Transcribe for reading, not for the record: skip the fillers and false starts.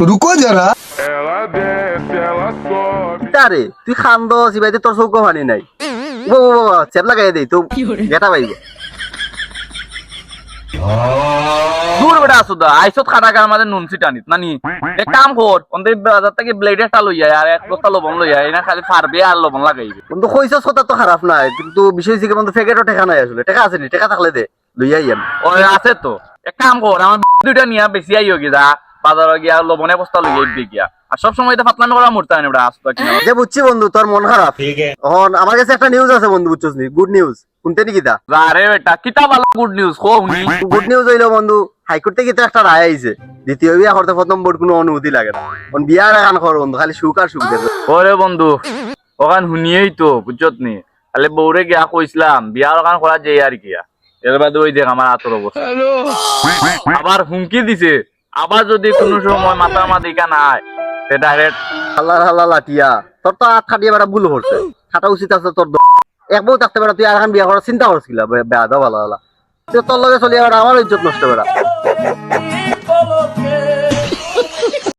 रुको जरा আরে তুই খান্দ সিবাইতে তোর চৌক পানি নাই ও চেপ লাগাই দেই তো গেটা পাইব দূর বেটা আসুদা আইসত খাটাকা আমাদের নুন সিটানিত নানি এক কাম কর অন্তে বাজার থেকে ব্লেড একটা লই যায় আর এক বস্তা লবণ লই যায় না খালি ফারবে আর লবণ লাগাইবে বন্ধু কইছস কথা তো খারাপ নাই কিন্তু বিষয় হইছে কি বন্ধু ফেকেটও টেকা নাই আসলে টেকা আছে নি টেকা থাকলে দে লইয়াই আমি ওই আছে তো এক কাম কর আমার দুইটা নিয়া বেশি আইও গিয়া বাজারে গিয়া লবণে বস্তা লই যাইবে গিয়া আর সব সময় তো ফাতলামি করা মুরতা না বেটা আসতো কিনা যে বুঝছি বন্ধু তোর মন খারাপ এখন আমার কাছে একটা নিউজ আছে বন্ধু বুঝছস নি গুড নিউজ শুনতে নি কিতা আরে বেটা কিতা ভালো গুড নিউজ কো হুনি গুড নিউজ হইলো বন্ধু হাইকোর্ট থেকে তো একটা রায় আইছে দ্বিতীয় বিয়া করতে প্রথম বোর্ড কোনো অনুমতি লাগে না কোন বিয়ার এখন কর বন্ধু খালি সুখ আর সুখ দেবে ওরে বন্ধু ওখান শুনিয়েই তো বুঝছত নি খালি বউরে গিয়া কইছিলাম বিয়ার ওখান করা যাই আর গিয়া এর বাদে ওই দেখ আমার আতর অবস্থা আবার হুমকি দিছে আবার যদি কোনো সময় মাথা মাদিকা নাই সে ডাইরেক্ট আল্লাহ আল্লাহ লাটিয়া তোর তো হাত খাটিয়ে বেড়া ভুল করছে খাটা উচিত আছে তোর এক বউ থাকতে বেড়া তুই আর এখন বিয়া করার চিন্তা করছিলা বেয়া দাও ভালো ভালো তোর লগে চলিয়া বেড়া আমার ইজ্জত নষ্ট বেড়া